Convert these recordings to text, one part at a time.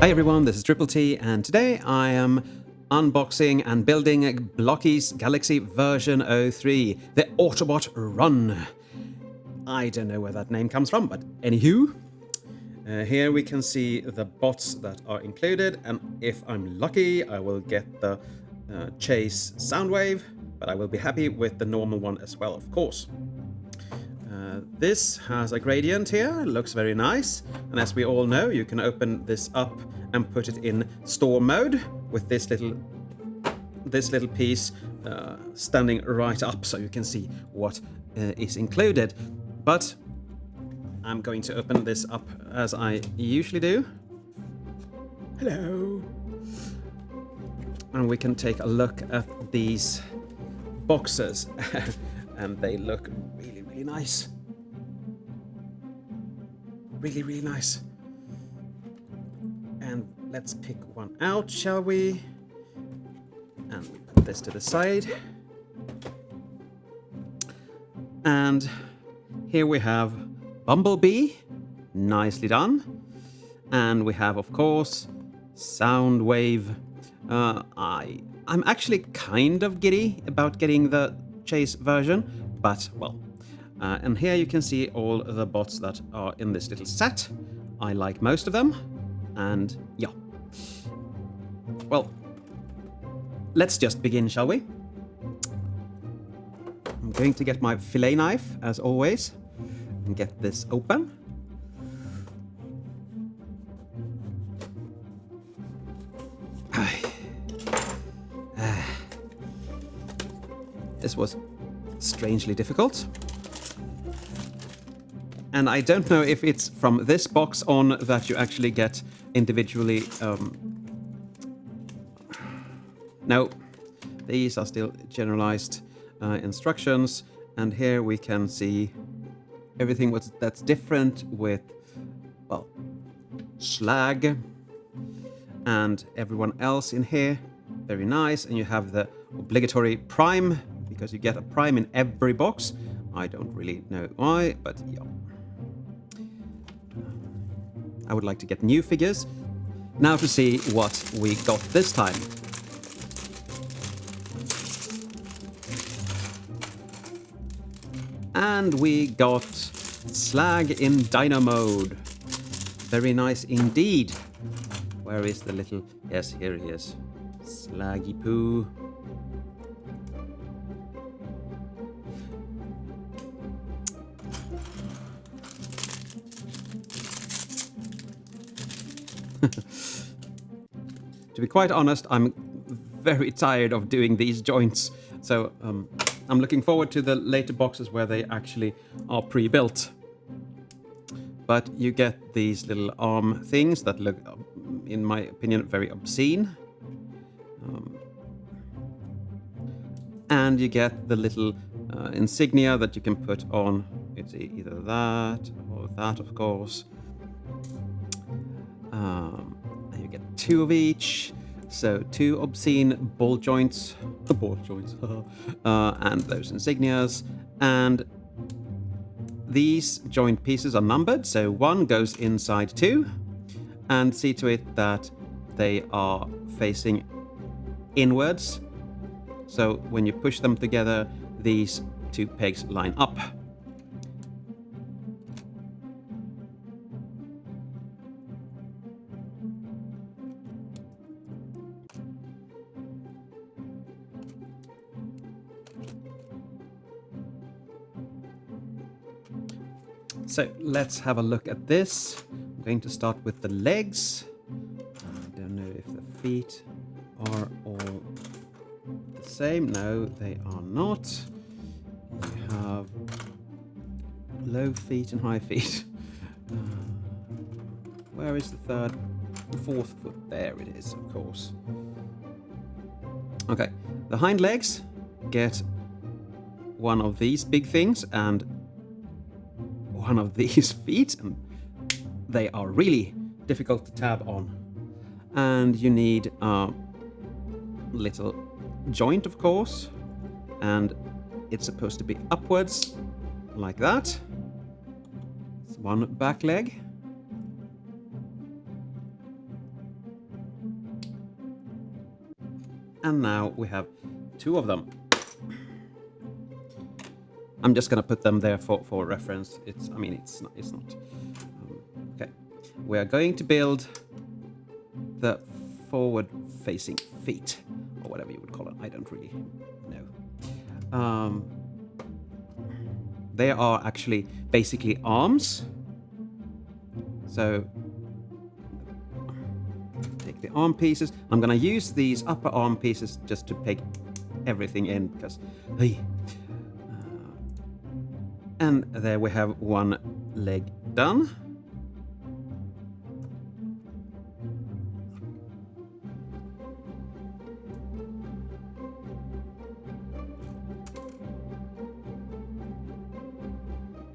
Hi everyone, this is Triple T, and today I am unboxing and building Blokees Galaxy version 03, the Autobot Run. I don't know where that name comes from, but anywho, here we can see the bots that are included, and if I'm lucky, I will get the Chase Soundwave, but I will be happy with the normal one as well, of course. This has a gradient here, looks very nice, and as we all know, you can open this up and put it in store mode with this little piece standing right up so you can see what is included. But I'm going to open this up as I usually do. Hello. And we can take a look at these boxes and they look really, really nice. Really nice. And let's pick one out, shall we? And we put this to the side. And here we have Bumblebee, nicely done. And we have, of course, Soundwave. I'm actually kind of giddy about getting the Chase version, but well. And here you can see all the bots that are in this little set. I like most of them, and yeah. Well, let's just begin, shall we? I'm going to get my fillet knife, as always, and get this open. This was strangely difficult. And I don't know if it's from this box on that you actually get individually... No, these are still generalized instructions. And here we can see everything that's different with, well, Slag and everyone else in here. Very nice. And you have the obligatory prime, because you get a prime in every box. I don't really know why, but yeah. I would like to get new figures. Now to see what we got this time. And we got Slag in Dino mode. Very nice indeed. Where is the little... Yes, here he is. Slaggy poo. To be quite honest, I'm very tired of doing these joints, so I'm looking forward to the later boxes where they actually are pre-built. But you get these little arm things that look, in my opinion, very obscene. And you get the little insignia that you can put on. It's either that or that, of course. And you get 2 of each, so 2 obscene ball joints, and those insignias. And these joint pieces are numbered, so 1 goes inside 2, and see to it that they are facing inwards. So when you push them together, these 2 pegs line up. So let's have a look at this. I'm going to start with the legs. I don't know if the feet are all the same. No, they are not. You have low feet and high feet. Where is the 4th foot? There it is, of course. Okay, the hind legs get one of these big things and one of these feet, and they are really difficult to tab on. And you need a little joint, of course, and it's supposed to be upwards like that. It's one back leg. And now we have 2 of them. I'm just gonna put them there for reference. It's not. Okay, we are going to build the forward-facing feet, or whatever you would call it. I don't really know. They are actually basically arms. So take the arm pieces. I'm gonna use these upper arm pieces just to peg everything in because, and there we have 1 leg done.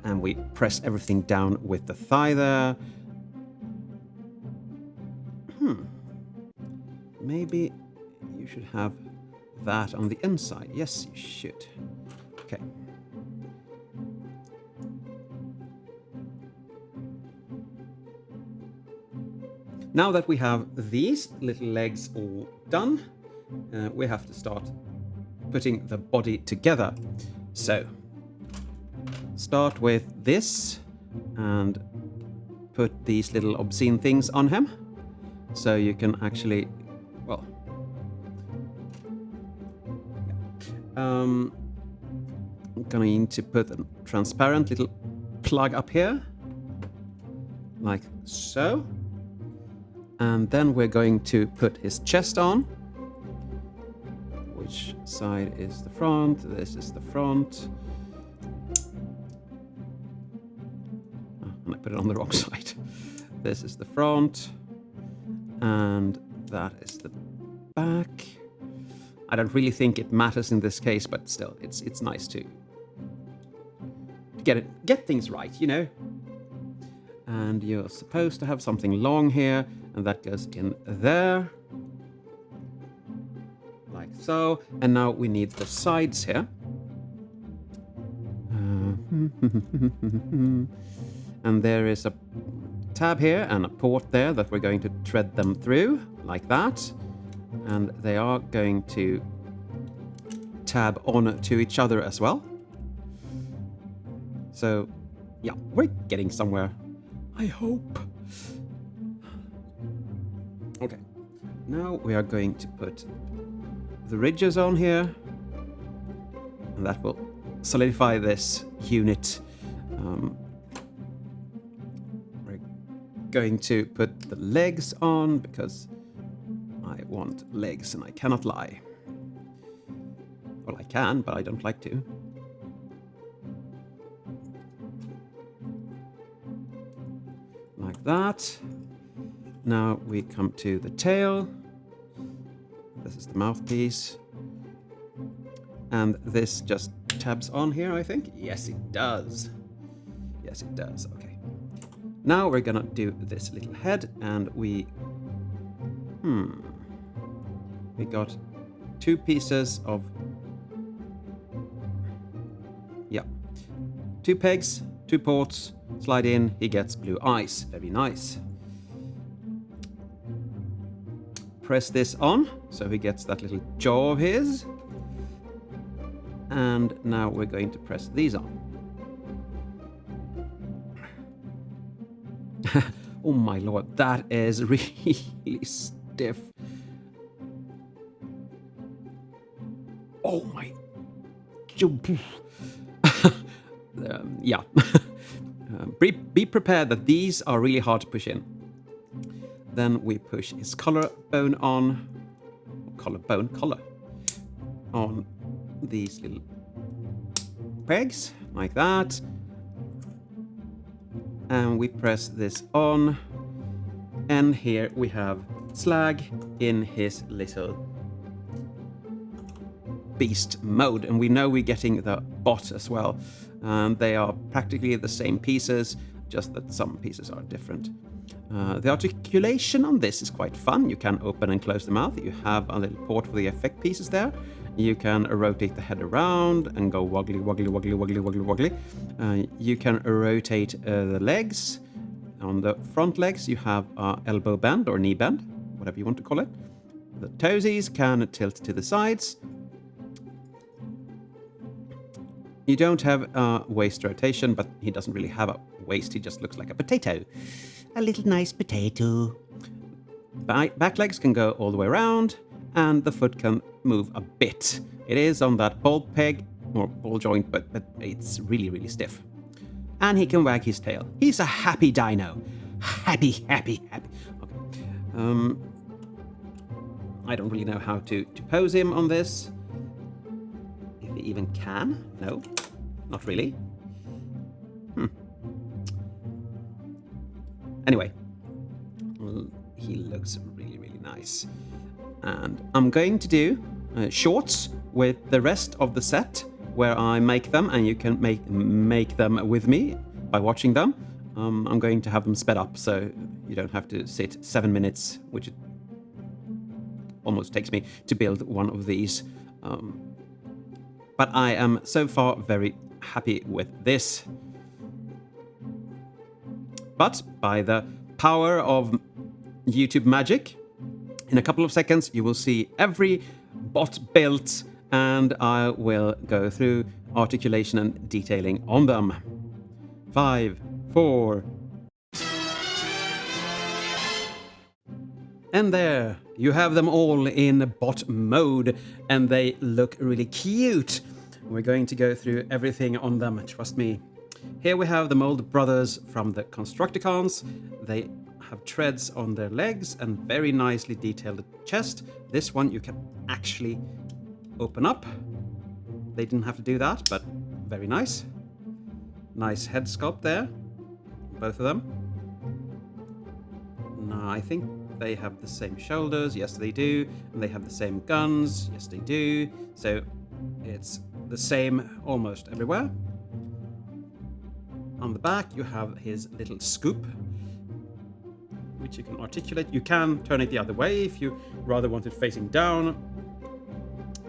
And we press everything down with the thigh there. Maybe you should have that on the inside. Yes, you should. Okay. Now that we have these little legs all done, we have to start putting the body together. So, start with this and put these little obscene things on him. So you can actually, well, I'm going to put a transparent little plug up here, like so. And then we're going to put his chest on. Which side is the front? This is the front. Oh, and I put it on the wrong side. This is the front. And that is the back. I don't really think it matters in this case, but still, it's nice to get things right, you know. And you're supposed to have something long here, and that goes in there, like so. And now we need the sides here. And there is a tab here and a port there that we're going to thread them through, like that. And they are going to tab on to each other as well. So, yeah, we're getting somewhere, I hope. Okay, now we are going to put the ridges on here, and that will solidify this unit. We're going to put the legs on because I want legs and I cannot lie. Well, I can, but I don't like to. Like that. Now we come to the tail. This is the mouthpiece. And this just tabs on here, I think. Yes, it does. Yes, it does. Okay. Now we're gonna do this little head, and we got 2 pieces of, 2 pegs, 2 ports, slide in, he gets blue eyes. Very nice. Press this on, so he gets that little jaw of his. And now we're going to press these on. Oh my lord, that is really stiff. Oh my... yeah. Be prepared that these are really hard to push in. Then we push his collarbone on, collar on these little pegs, like that. And we press this on. And here we have Slag in his little beast mode. And we know we're getting the bot as well. They are practically the same pieces, just that some pieces are different. The articulation on this is quite fun. You can open and close the mouth. You have a little port for the effect pieces there. You can rotate the head around and go woggly, woggly, woggly, woggly, woggly, woggly. You can rotate the legs. On the front legs, you have elbow bend or knee bend, whatever you want to call it. the toesies can tilt to the sides. You don't have waist rotation, but he doesn't really have a waist. He just looks like a potato. A little nice potato. Back legs can go all the way around, and the foot can move a bit. It is on that ball peg, or ball joint, but it's really, really stiff. And he can wag his tail. He's a happy dino. Happy, happy, happy. Okay. I don't really know how to pose him on this. If he even can. No, not really. Anyway, he looks really, really nice. And I'm going to do shorts with the rest of the set where I make them, and you can make them with me by watching them. I'm going to have them sped up so you don't have to sit 7 minutes, which it almost takes me to build one of these. But I am so far very happy with this. But by the power of YouTube magic, in a couple of seconds you will see every bot built, and I will go through articulation and detailing on them. 5, 4... And there, you have them all in bot mode, and they look really cute. We're going to go through everything on them, trust me. Here we have the Mold Brothers from the Constructicons. They have treads on their legs and very nicely detailed chest. This one you can actually open up. They didn't have to do that, but very nice. Nice head sculpt there, both of them. Now, I think they have the same shoulders, yes they do, and they have the same guns, yes they do, so it's the same almost everywhere. On the back you have his little scoop, which you can articulate. You can turn it the other way if you rather want it facing down.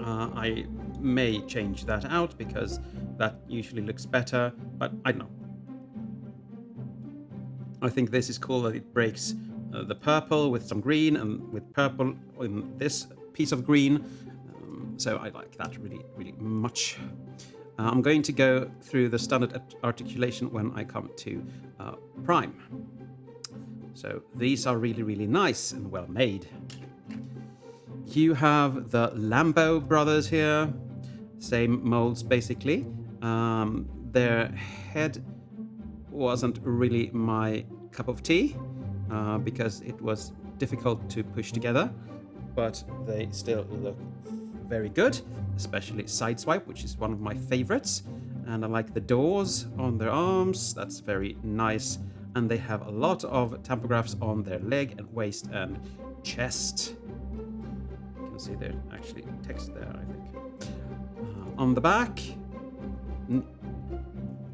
I may change that out because that usually looks better, but I don't know. I think this is cool that it breaks the purple with some green, and with purple in this piece of green. So I like that really, really much. I'm going to go through the standard articulation when I come to Prime. So these are really, really nice and well made. You have the Lambo brothers here. Same molds, basically. Their head wasn't really my cup of tea. Because it was difficult to push together, but they still look very good, especially Sideswipe, which is one of my favorites. And I like the doors on their arms, that's very nice. And they have a lot of tampographs on their leg and waist and chest. You can see there's actually text there, I think. On the back,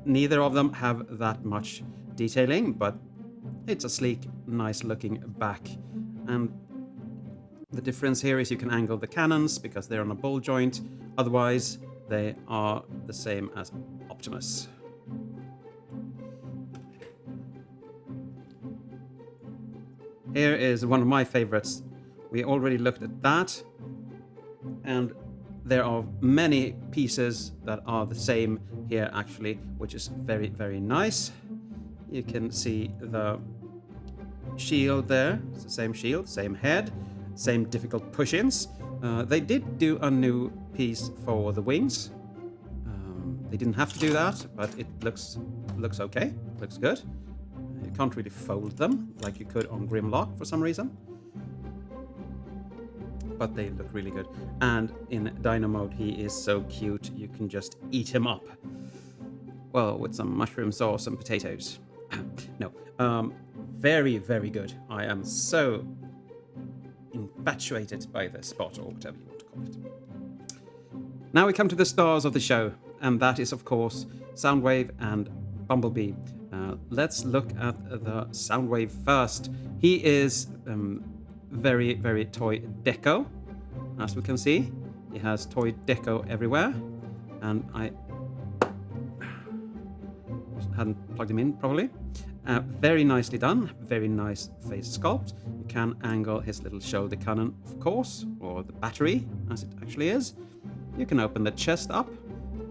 neither of them have that much detailing, but it's a sleek, nice looking back. And the difference here is you can angle the cannons because they're on a ball joint. Otherwise, they are the same as Optimus. Here is one of my favorites. We already looked at that. And there are many pieces that are the same here actually, which is very, very nice. You can see the shield there. It's the same shield, same head, same difficult push-ins. They did do a new piece for the wings. They didn't have to do that, but it looks okay. Looks good. You can't really fold them like you could on Grimlock for some reason. But they look really good. And in Dino mode, he is so cute. You can just eat him up. Well, with some mushroom sauce and potatoes. No. Very, very good. I am so infatuated by this spot, or whatever you want to call it. Now we come to the stars of the show, and that is, of course, Soundwave and Bumblebee. Let's look at the Soundwave first. He is very, very toy deco, as we can see. He has toy deco everywhere, and I hadn't plugged him in properly. Very nicely done, very nice face sculpt. You can angle his little shoulder cannon, of course, or the battery, as it actually is. You can open the chest up.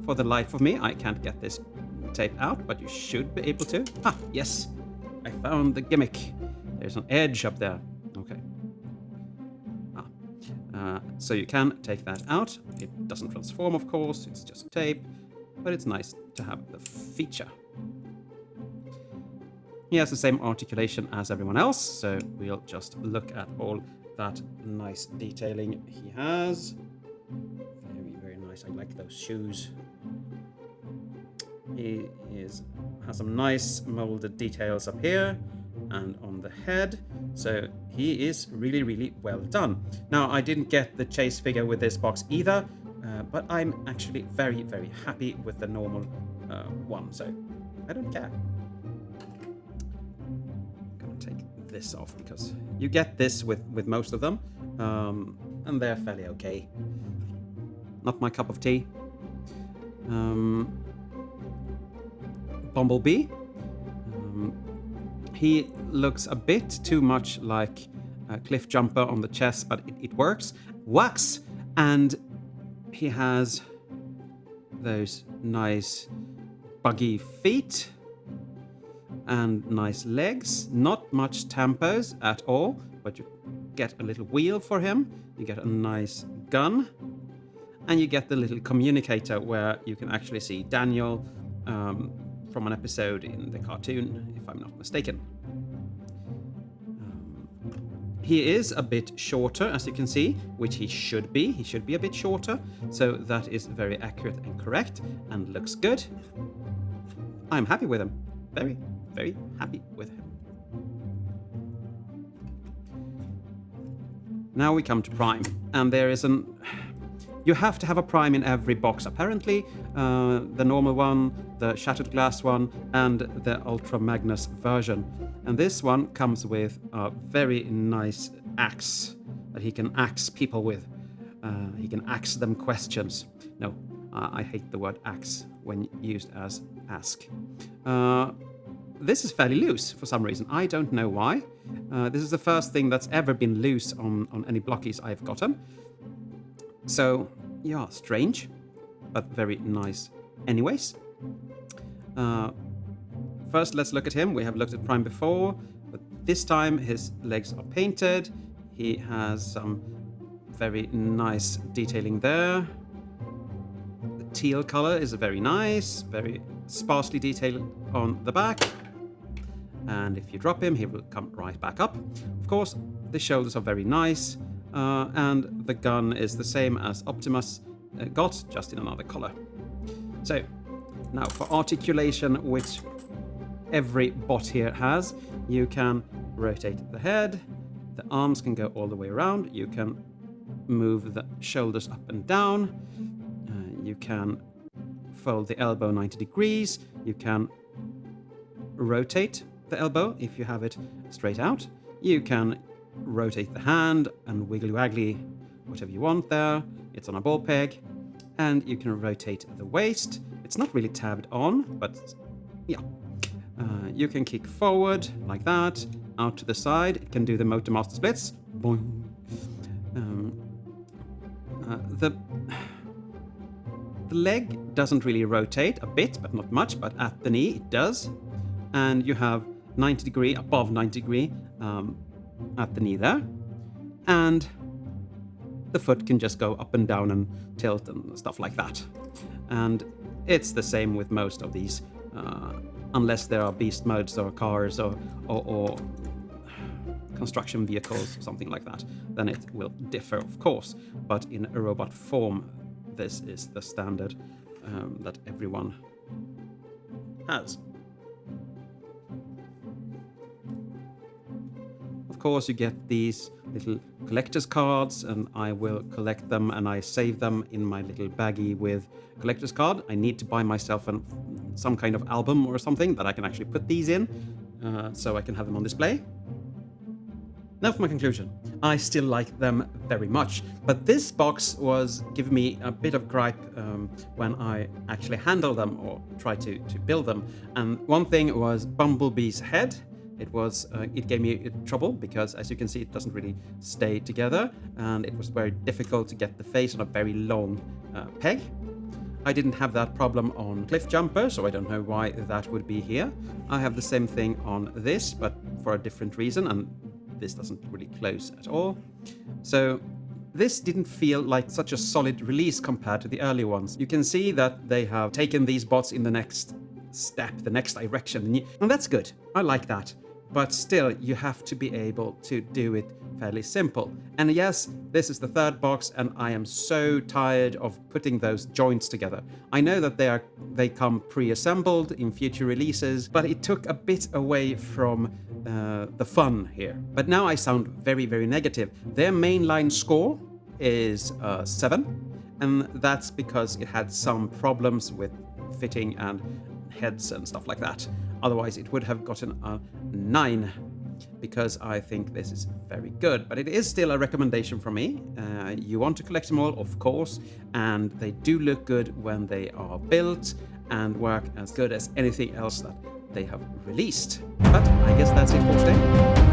For the life of me, I can't get this tape out, but you should be able to. Ah, yes, I found the gimmick. There's an edge up there. Okay. So you can take that out. It doesn't transform, of course, it's just tape, but it's nice to have the feature. He has the same articulation as everyone else, so we'll just look at all that nice detailing he has. Very, very nice. I like those shoes. He has some nice molded details up here and on the head, so he is really, really well done. Now, I didn't get the chase figure with this box either, but I'm actually very, very happy with the normal one, so I don't care. Take this off because you get this with most of them, and they're fairly okay. Not my cup of tea. Bumblebee. He looks a bit too much like a cliff jumper on the chest, but it works. And he has those nice buggy feet and nice legs. Not much tampos at all, but you get a little wheel for him. You get a nice gun, and you get the little communicator where you can actually see Daniel from an episode in the cartoon, if I'm not mistaken. He is a bit shorter, as you can see, which he should be. He should be a bit shorter, so that is very accurate and correct, and looks good. I'm happy with him. Very, very happy with him. Now we come to Prime, and there is you have to have a Prime in every box, apparently. The normal one, the Shattered Glass one, and the Ultra Magnus version. And this one comes with a very nice axe that he can axe people with. He can axe them questions. No, I hate the word axe when used as ask. This is fairly loose for some reason. I don't know why. This is the first thing that's ever been loose on any Blokees I've gotten. So, yeah, strange, but very nice anyways. First, let's look at him. We have looked at Prime before, but this time his legs are painted. He has some very nice detailing there. The teal color is very nice, very sparsely detailed on the back. And if you drop him, he will come right back up. Of course, the shoulders are very nice. And the gun is the same as Optimus got, just in another color. So, now for articulation, which every bot here has, you can rotate the head, the arms can go all the way around, you can move the shoulders up and down, you can fold the elbow 90 degrees, you can rotate the elbow if you have it straight out, you can rotate the hand and wiggly waggly whatever you want there. It's on a ball peg. And you can rotate the waist. It's not really tabbed on, but yeah. You can kick forward like that, out to the side. It can do the Motor Master splits. Boing. The leg doesn't really rotate, a bit, but not much, but at the knee it does. And you have 90 degree, above 90 degree, at the knee there, and the foot can just go up and down and tilt and stuff like that. And it's the same with most of these, unless there are beast modes or cars or construction vehicles or something like that, then it will differ, of course. But in a robot form, this is the standard that everyone has. Of course, you get these little collector's cards, and I will collect them, and I save them in my little baggie with collector's card. I need to buy myself some kind of album or something that I can actually put these in, so I can have them on display. Now for my conclusion. I still like them very much, but this box was giving me a bit of gripe when I actually handled them or tried to build them. And one thing was Bumblebee's head. It gave me trouble because, as you can see, it doesn't really stay together, and it was very difficult to get the face on a very long peg. I didn't have that problem on Cliff Jumper, so I don't know why that would be here. I have the same thing on this, but for a different reason, and this doesn't really close at all. So this didn't feel like such a solid release compared to the early ones. You can see that they have taken these bots in the next step, the next direction, and that's good. I like that. But still, you have to be able to do it fairly simple. And yes, this is the third box, and I am so tired of putting those joints together. I know that they come pre-assembled in future releases, but it took a bit away from the fun here. But now I sound very, very negative. Their mainline score is 7, and that's because it had some problems with fitting and heads and stuff like that. Otherwise, it would have gotten a 9, because I think this is very good. But it is still a recommendation from me. You want to collect them all, of course, and they do look good when they are built and work as good as anything else that they have released. But I guess that's it for today.